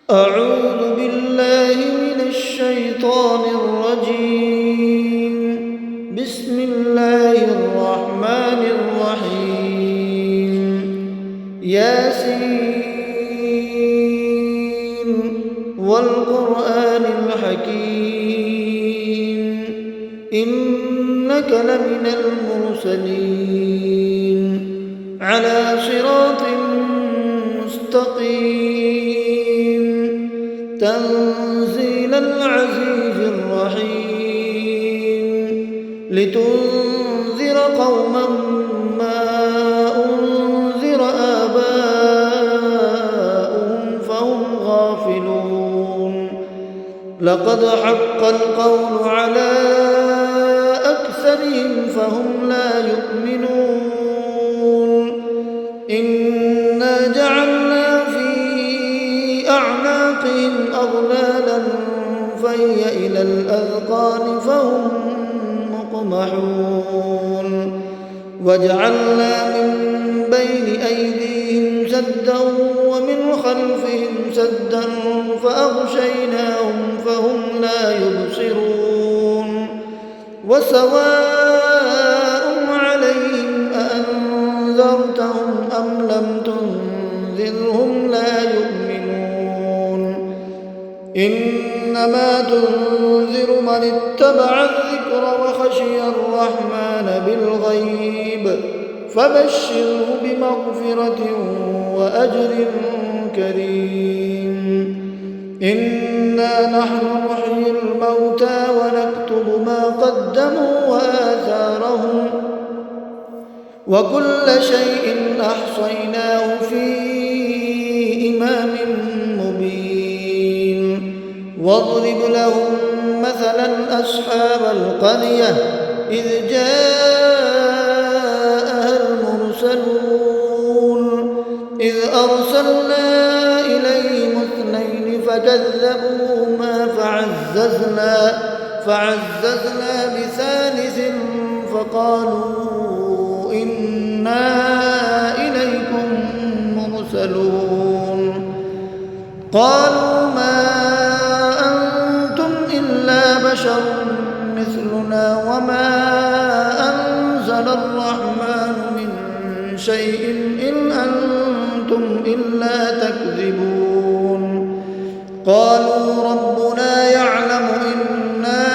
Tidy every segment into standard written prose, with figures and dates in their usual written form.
أعوذ بالله من الشيطان الرجيم. بسم الله الرحمن الرحيم. ياسين والقرآن الحكيم إنك لمن المرسلين على صراط مستقيم تنزيل العزيز الرحيم لتنذر قوما ما أنذر آباؤهم فهم غافلون لقد حق القول على أكثرهم فهم لا يؤمنون إنا جعلنا في أعناقهم أغلالا فهي إلى الأذقان فهم مقمحون وجعلنا من بين أيديهم سدا ومن خلفهم سدا فأغشيناهم فهم لا يبصرون وسواء عليهم أأنذرتهم أم لم تنذرهم لا يؤمنون إنما تنذر من اتبع الذكر وخشي الرحمن بالغيب فبشره بمغفرة وأجر كريم إنا نحن نحيي الموتى ونكتب ما قدموا وآثارهم وكل شيء أحصيناه في إمام مبين واضرب لهم مثلا أصحاب القرية إذ جاءها المرسلون إذ أرسلنا إليهم اثنين فكذبوهما فعززنا بثالث فقالوا إنا إليكم مرسلون قالوا ما أنتم إلا بشر مثلنا وما أنزل الرحمن من شيء إن أنتم إلا تكذبون قالوا ربنا يعلم إنا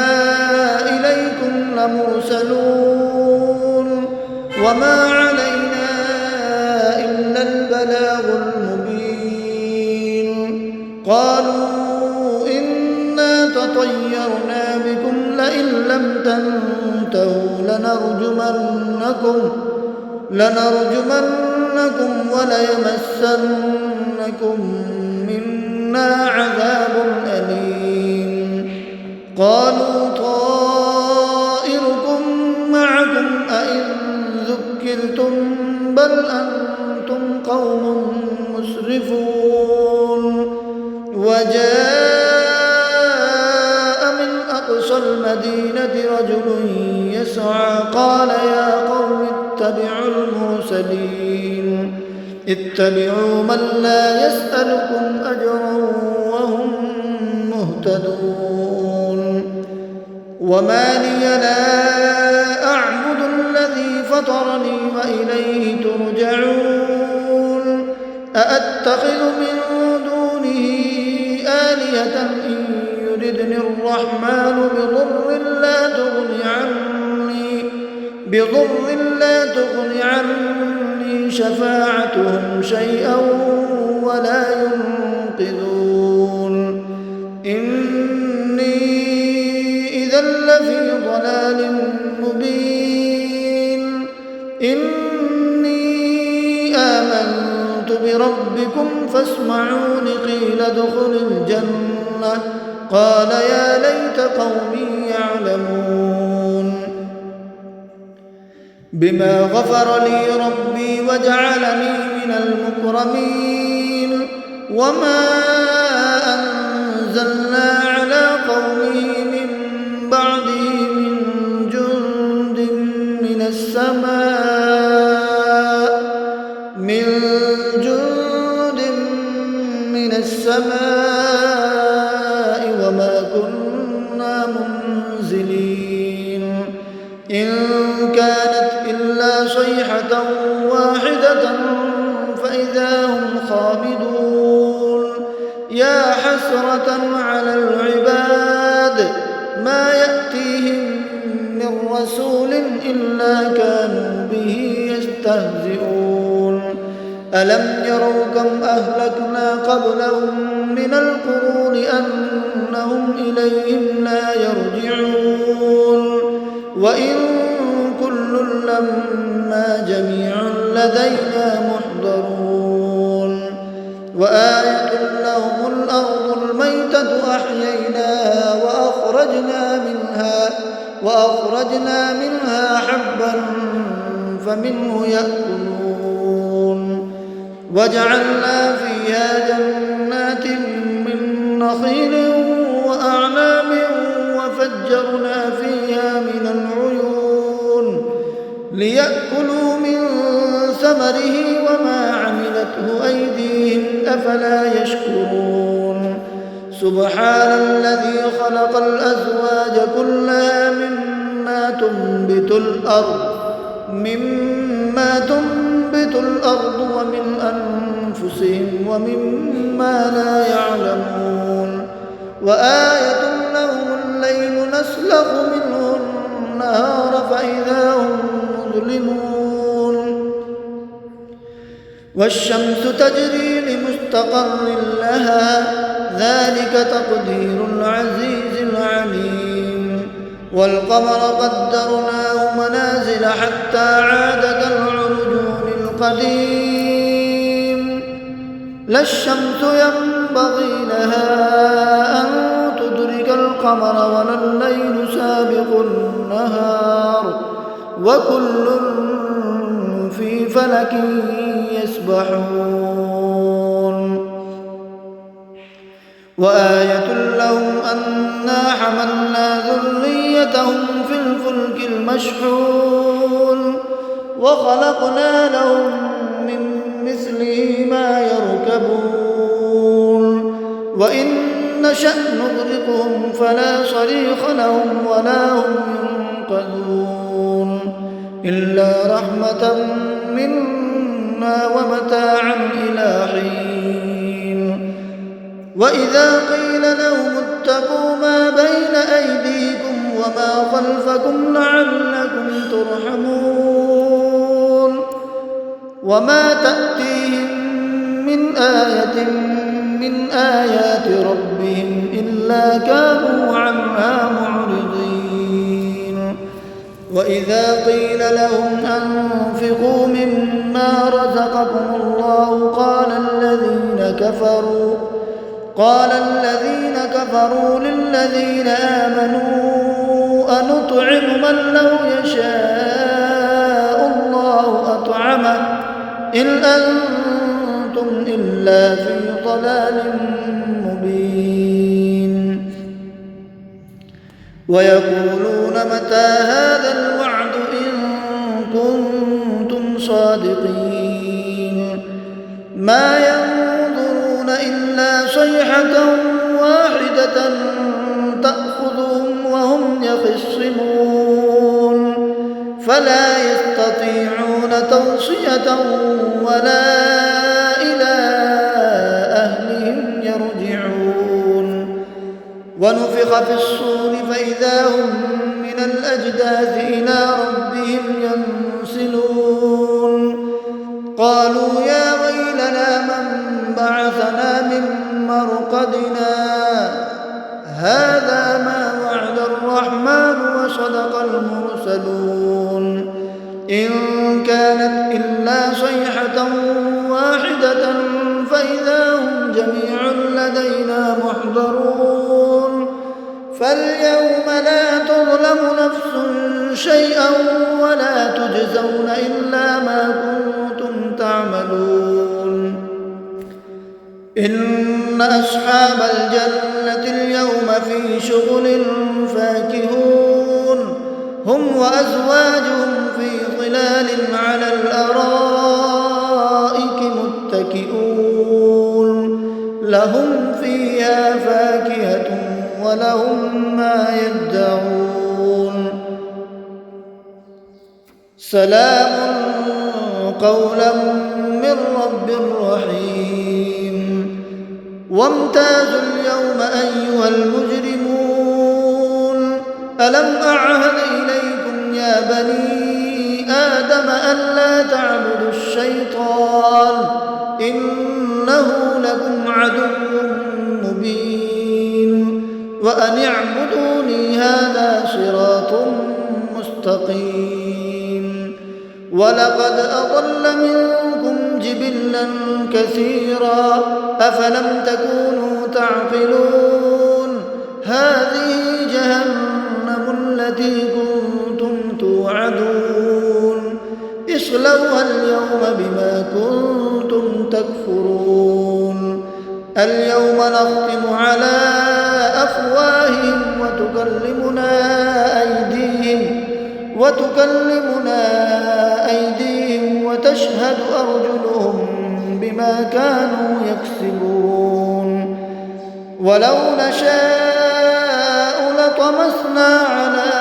إليكم لمرسلون وما علينا إلا البلاغ المبين قالوا إنا تطيرنا بكم لئن لم تنتهوا لنرجمنكم وليمسنكم منا عذاب أليم قالوا طائركم معكم أئن ذكرتم بل أنتم قوم مسرفون وجاء من أقصى المدينة رجل يسعى قال يا قوم اتبعوا من لا يسألكم أجرا وهم مهتدون وما لي لا أعبد الذي فطرني وإليه ترجعون أأتخذ من دونه آلهة إن يردني الرحمن بضر لا تغن عني شفاعتهم شيئا ولا ينقذون إني إذا لفي ضلال مبين إني آمنت بربكم فاسمعون قيل ادخل الجنة قال يا ليت قومي يعلمون بما غفر لي ربي وجعلني من المكرمين وما أنزلنا على قومه من بعده من جند من السماء السماء وما كنا منزلين إن كانت إلا صيحة واحدة فإذا هم خامدون يا حسرة على العباد ما يأتيهم من رسول إلا كانوا به يستهزئون ألم يروا كم أهلكنا قبلهم من القرون أنهم إليهم لا يرجعون وإن كل لما جميع لدينا محضرون وآية لهم الأرض الميتة أحييناها وأخرجنا منها حبا فمنه يأكلون وجعلنا فيها جنات من نخيل وأعناب وفجرنا فيها من العيون ليأكلوا من ثمره وما عملته أيديهم أفلا يشكرون سبحان الذي خلق الأزواج كلها مما تنبت الأرض ومن أنفسهم ومما لا يعلمون وآية لهم الليل نسلخ منه النهار فإذا هم مظلمون والشمس تجري لمستقر لها ذلك تقدير العزيز العليم والقمر قدرناه منازل حتى عاد كالعرجون القديم لا الشمس ينبغي لها أن تدرك القمر ولا الليل سابق النهار وكل في فلك يسبحون وآية لهم أنا حملنا ذريتهم في الفلك المشحون وخلقنا لهم من مثله ما يركبون وإن نشأ نغرقهم فلا صريخ لهم ولا هم ينقذون إلا رحمة منا ومتاعا إلى حين وإذا قيل لهم اتقوا ما بين أيديكم وما خلفكم لعلكم ترحمون وما تأتيهم من آية من آيات ربهم إلا كانوا عنها معرضين وإذا قيل لهم أنفقوا مما رزقكم الله قال الذين كفروا للذين آمنوا أنطعم من لو يشاء الله أطعمه إن أنتم إلا في ضلال مبين ويقولون متى هذا الوعد إن كنتم صادقين ما ينظرون إلا صيحة واحدة تأخذهم وهم يخصمون فلا يستطيعون توصية ولا إلى أهلهم يرجعون ونفخ في الصور فإذا هم من الأجداث إلى ربهم ينسلون قالوا يا ويلنا من بعثنا من مرقدنا هذا ما وعد الرحمن وصدق المرسلون إن كانت إلا صيحة واحدة فإذا هم جميع لدينا محضرون فاليوم لا تظلم نفس شيئا ولا تجزون إلا ما كنتم تعملون إن أصحاب الجنة اليوم في شغل فاكهون هم وأزواجهم في ظلال على الأرائك متكئون لهم في فيها فاكهة ولهم ما يدعون سلام قولا من رب رحيم وامتازوا اليوم أيها المجرمون ألم أعهد إليكم يا بني آدم ألا تعبدوا الشيطان إنه لكم عدو مبين وأن اعبدوني هذا صراط مستقيم ولقد أضل منكم جبلا كثيرا أفلم تكونوا تعقلون هذه جهنم التي كنتم توعدون اصلوها اليوم بما كنتم تكفرون اليوم نختم على أفواههم وتكلمنا أيديهم وتشهد أرجلهم بما كانوا يكسبون ولو نشاء لطمسنا على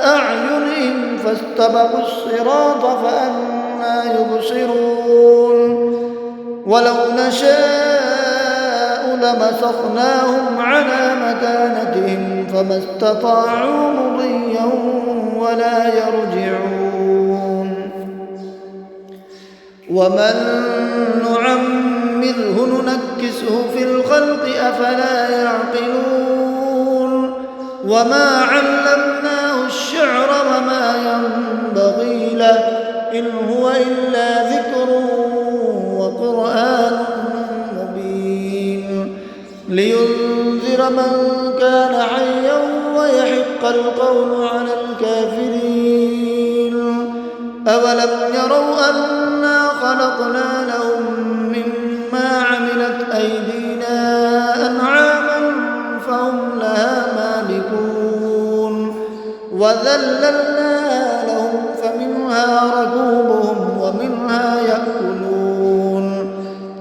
أعينهم فاستبقوا الصراط فأنى يبصرون ولو نشاء لمسخناهم على مكانتهم فما استطاعوا مضيا ولا يرجعون ومن نعمره ننكسه في الخلق أفلا يعقلون وما علمناه الشعر وما ينبغي له إن هو إلا ذكر وقرآن مبين لينذر من كان حيا ويحق القول على الكافرين أولم يروا أنا خلقنا لهم مما عملت أيدينا أنعاما فهم لها مالكون وذللنا لهم فمنها ركوبهم ومنها يأكلون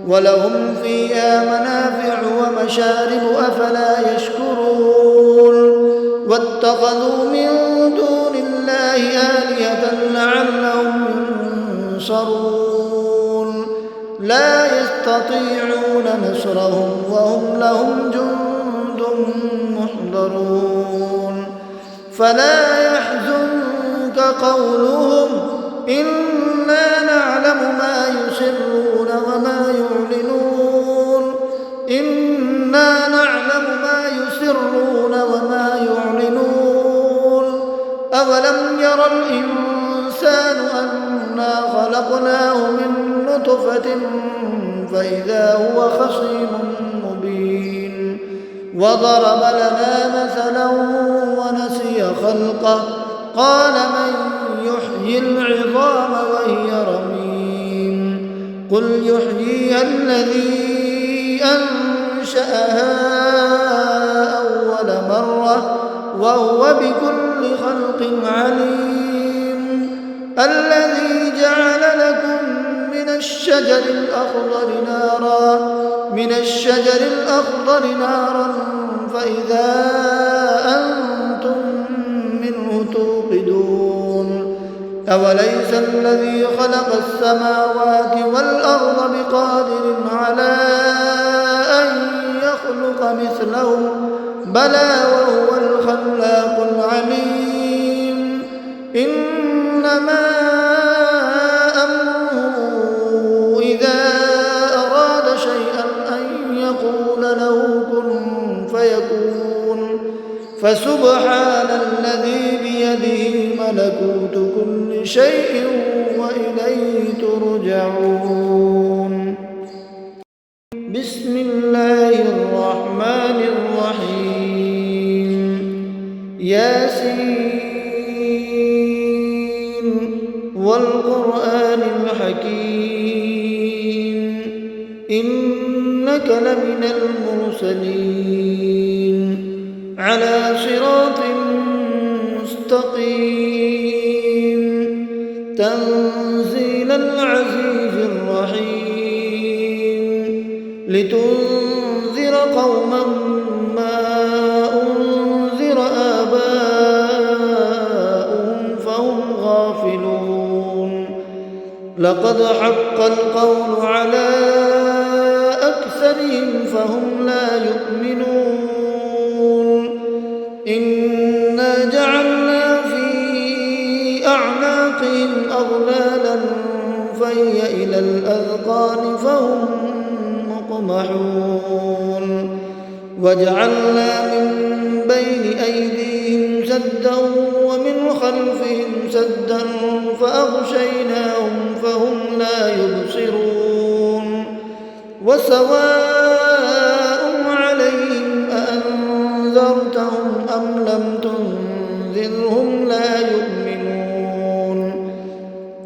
ولهم فيها منافع ومشارب أفلا يشكرون واتخذوا من دون الله آلهة لعلهم ينصرون لا يستطيعون نصرهم وهم لهم جند محضرون فلا يحزنك قولهم إنا نعلم ما يسرون وما يعلنون إنا نعلم ما يسرون وما يعلنون أولم ير الإنسان أنا خلقناه من نطفة فإذا هو خصيم مبين وضرب لنا مثلا ونسي خلقه قال من يحيي العظام وهي رميم قل يحييها الذي أنشأها أول مرة وهو بكل خلق عليم الذي جعل لكم من الشجر الأخضر نارا فإذا أنتم منه توقدون أوليس الذي خلق السماوات والأرض بقادر على أن يخلق مثلهم بلى وهو الخلاق العليم إنما أمره إذا أراد شيئا أن يقول له كن فيكون فسبحان الذي بيده ملكوت كل شيء وإليه ترجعون بسم الله الرحمن الرحيم ياسين والقرآن الحكيم إنك لمن المرسلين على صراط مستقيم تنزيل العزيز الرحيم لتنذر لتنذر قوما ما أنذر آباؤهم فهم غافلون لقد حق القول على أكثرهم فهم لا يؤمنون إنا جعلنا في أعناقهم أغلالا فهي إلى الأذقان فهم مقمحون وجعلنا من بين أيديهم سدا ومن خلفهم سدا فأغشيناهم فهم لا يبصرون وسواء عليهم أأنذرتهم أم لم تنذرهم لا يؤمنون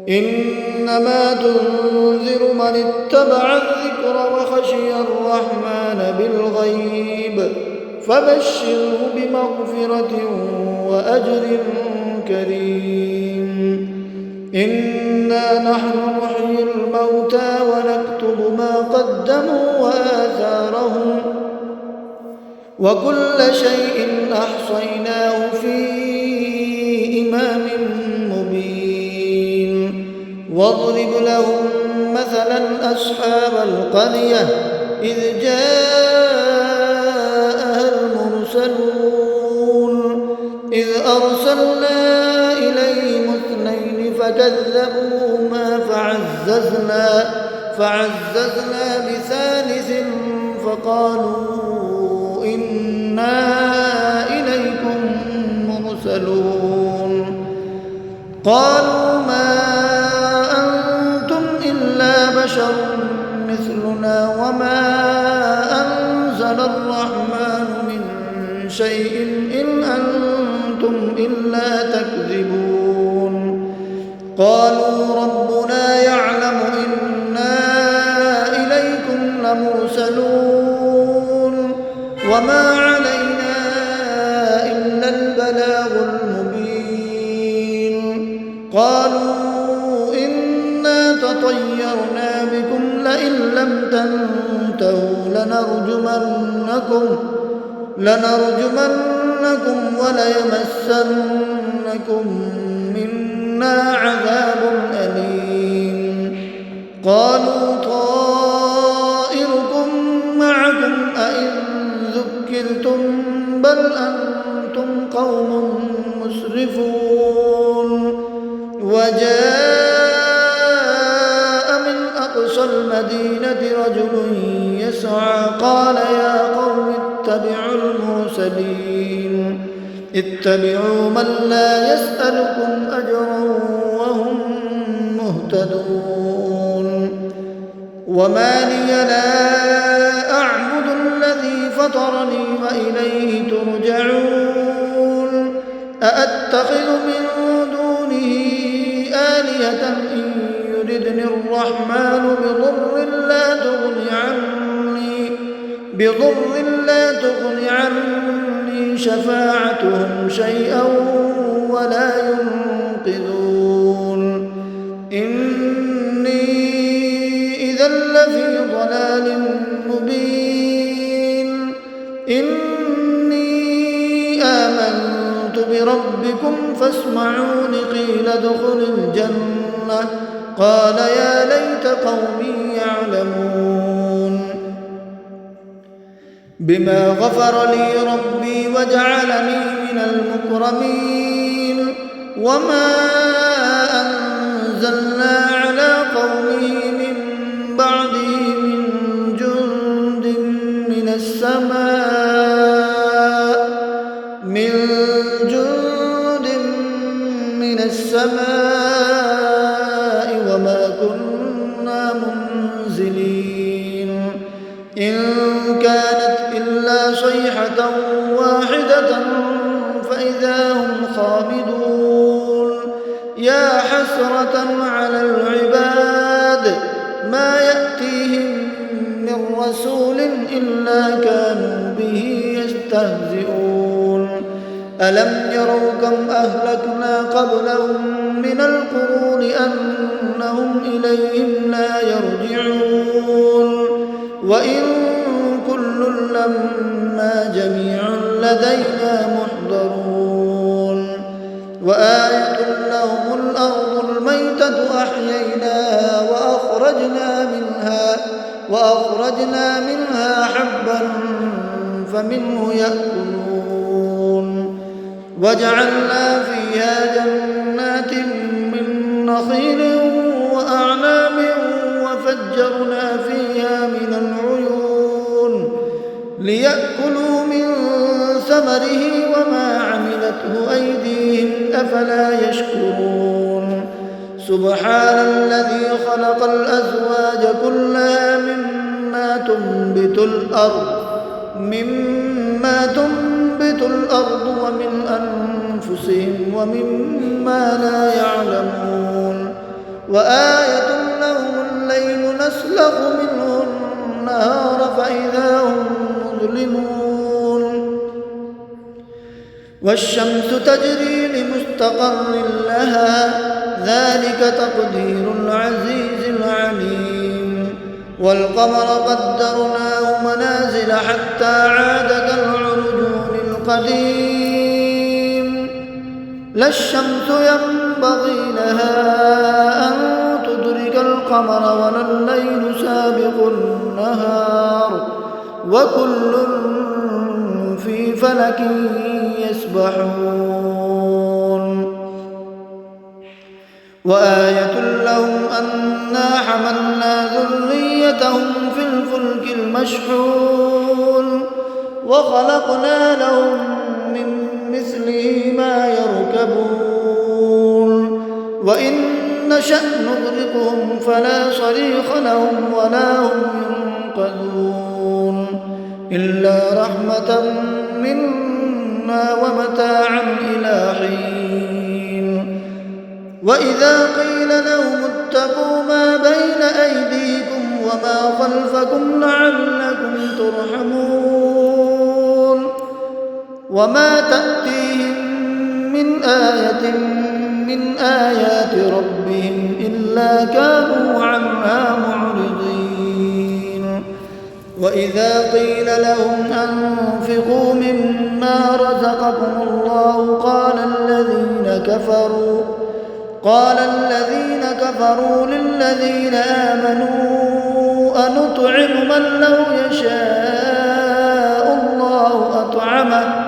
إنما تنذر من اتبع الذكر وخشي الرحمن بالغيب فبشره بمغفرة وأجر كريم إنا نحن نحيي الموتى ونكتب ما قدموا وآثارهم وكل شيء أحصيناه في إمام مبين واضرب لهم مثلا أصحاب القرية إذ جاءها المرسلون إذ أرسلنا إليهم اثنين فكذبوهما فعززنا بثالث فقالوا إنا إليكم مرسلون قالوا ما أنتم إلا بشر مثلنا وما أنزل الرحمن من شيء إن أنتم إلا تكذبون قالوا ربنا يعلم إنا إليكم لمرسلون وما علينا إلا البلاغ المبين قالوا إنا تطيرنا بكم لئن لم تنتهوا لنرجمنكم وليمسنكم منا عذاب أليم قالوا طائركم معكم أئن ذكرتم بل أنتم قوم مسرفون وجاء من أقصى المدينة رجل يسعى قال يا قوم اتبعوا من لا يسألكم أجرا وهم مهتدون وما لي لا أعبد الذي فطرني وإليه ترجعون أأتخذ من دونه آلهة إن يردني الرحمن بضر لا تغن عني شفاعتهم شيئا ولا ينقذون إني إذا لفي ضلال مبين إني آمنت بربكم فاسمعون قيل ادخل الجنة قال يا ليت قومي يعلمون بما غفر لي ربي وجعلني من المكرمين وما أنزلنا على قومه من بعده من جند من السماء وما كنا منزلين إن كانت إلا صيحة واحدة فإذا هم خامدون يا حسرة على العباد ما يأتيهم من رسول إلا كانوا به يستهزئون ألم يروا كم أهلكنا قبلهم من القرون أنهم إليهم لا يرجعون وإن كل وكل لما جميع لدينا محضرون وآية لهم الأرض الميتة أحييناها وأخرجنا منها حبا فمنه يأكلون وجعلنا فيها جنات من نخيل وأعناب وفجرنا فيها من العيون ليأكلوا من ثمره وما عملته أيديهم أفلا يشكرون سبحان الذي خلق الأزواج كلها مما تنبت الأرض ومن أنفسهم ومما لا يعلمون وآية لهم الليل نسلخ منه النهار فإذا هم مظلمون والشمس تجري لمستقر لها ذلك تقدير العزيز العليم والقمر قدرناه منازل حتى عاد كالعرجون القديم لا الشمس ينبغي لها أن تدرك القمر ولا الليل سابق النهار وكل في فلك يسبحون وآية لهم أنا حملنا ذريتهم في الفلك المشحون وخلقنا لهم من مثله ما يركبون وإن نشأ نغرقهم فلا صريخ لهم ولا هم ينقذون إلا رحمة منا ومتاعا إلى حين وإذا قيل لهم اتقوا ما بين أيديكم وما خلفكم لعلكم ترحمون وما تأتيهم من آية من آيات ربهم إلا كانوا عنها معرضين وإذا قيل لهم أنفقوا مما رزقكم الله قال الذين كفروا للذين آمنوا أنطعم من لو يشاء الله أطعمه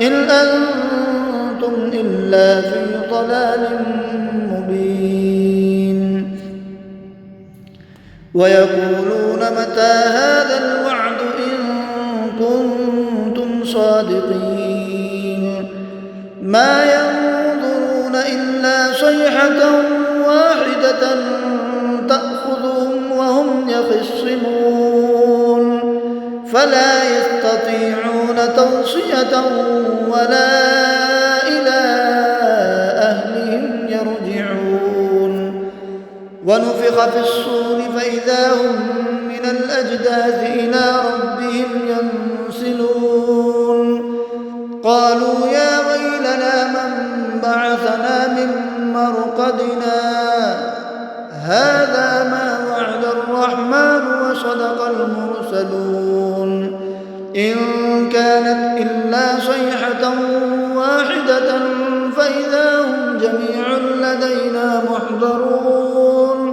إن أنتم إلا في ضلال مبين ويقولون متى هذا الوعد إن كنتم صادقين ما ينظرون إلا صيحة واحدة تأخذهم وهم يخصمون فلا يستطيعون توصية ولا إلى أهلهم يرجعون ونفخ في الصور فإذا هم من الأجداث إلى ربهم ينسلون قالوا يا ويلنا من بعثنا من مرقدنا هذا ما وعد الرحمن وصدق المرسلون إن كانت إلا صيحة واحدة فإذا هم جميع لدينا محضرون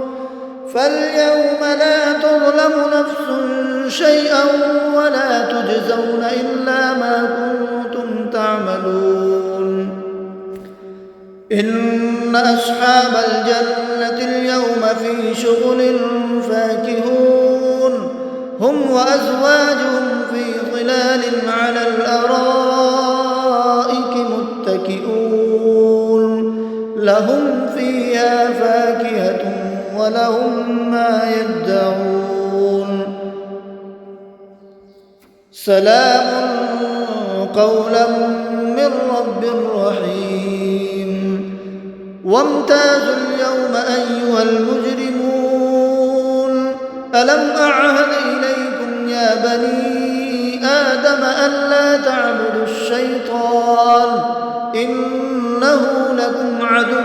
فاليوم لا تظلم نفس شيئا ولا تجزون إلا ما كنتم تعملون إن أصحاب الجنة اليوم في شغل فاكهون هم وأزواجهم في ظلال على الأرائك متكئون لهم فيها فاكهة ولهم ما يدعون سلام قولا من رب رحيم وامتازوا اليوم أيها المجرمون ألم أعهد إليكم يا بني آدم ألا تعبدوا الشيطان إنه لكم عدو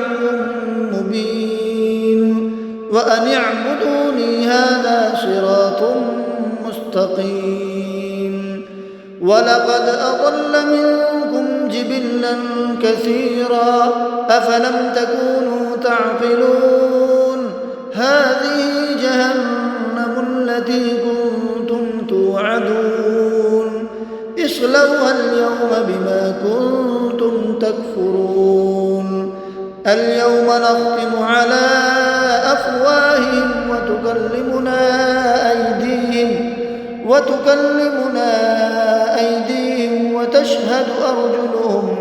مبين وأن اعبدوني هذا صراط مستقيم ولقد أضل منكم جبلا كثيرا أفلم تكونوا تعقلون هذه جهنم التي كنتم توعدون اصلوها اليوم بما كنتم تكفرون اليوم نختم على أفواههم وتكلمنا أيديهم وتشهد أرجلهم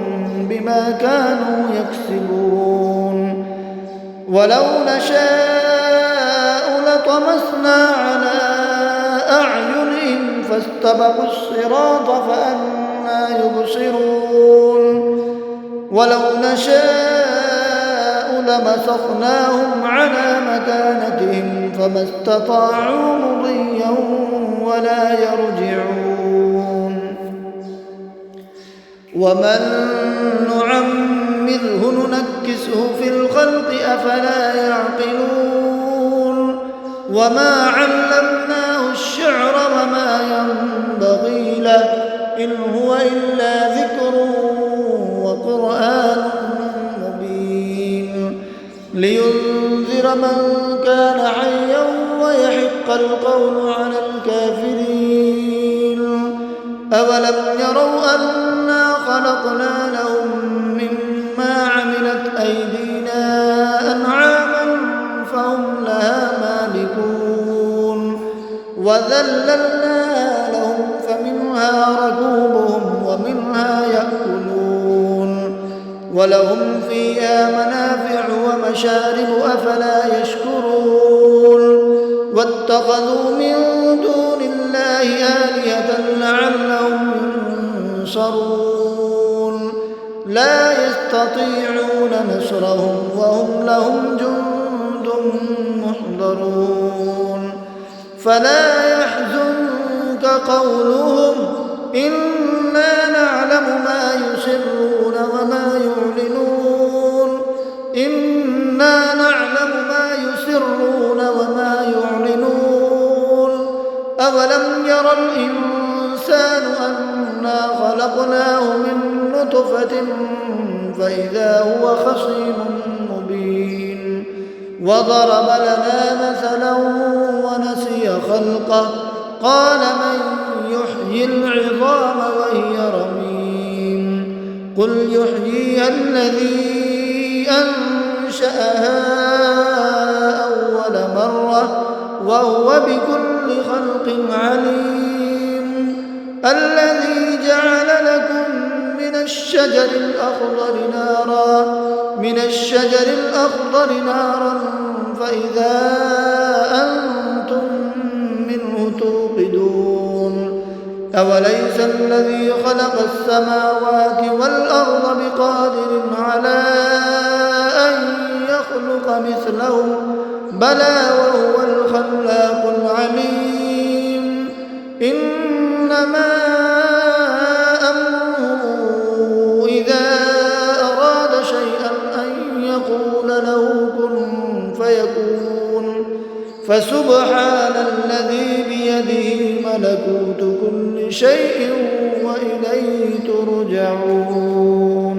بما كانوا يكسبون ولو نشاء لطمسنا على أعينهم فاستبقوا الصراط فأنى يبصرون ولو نشاء لمسخناهم على مكانتهم فما استطاعوا مضيا ولا يرجعون ومن نعمره ننكسه في الخلق أفلا يعقلون وما علمناه الشعر وما ينبغي له إن هو إلا ذكر وقرآن مبين لينذر من كان حيا ويحق القول على الكافرين أولم يروا أنا خلقنا لهم مما عملت أيدينا أنعاما فهم لها مالكون وذللنا لهم فمنها ركوبهم ومنها يأكلون ولهم فيها منافع ومشارب أفلا يشكرون واتخذوا من دون الله آلهة لعلهم ينصرون لا يستطيعون نصرهم وهم لهم جند محضرون فلا يحزنك قولهم إنا نعلم ما يسرون وما يعلنون إنا نعلم ما يسرون وما يعلنون أولم ير الإنسان أنا خلقناه من نطفة فإذا هو خصيم مبين وضرب لنا مثلا ونسي خلقه قال من يحيي العظام وهي رميم قل يحييها الذي أنشأها أول مرة وهو بكل خلق عليم الذي جعل لكم من الشجر الأخضر نارا فإذا أنتم منه توقدون أوليس الذي خلق السماوات والأرض بقادر على أن يخلق مثلهم بلى وهو الخلاق العليم إنما أمره إذا أراد شيئا أن يقول له كن فيكون فسبحان الذي بيده ملكوت كل شيء وإليه ترجعون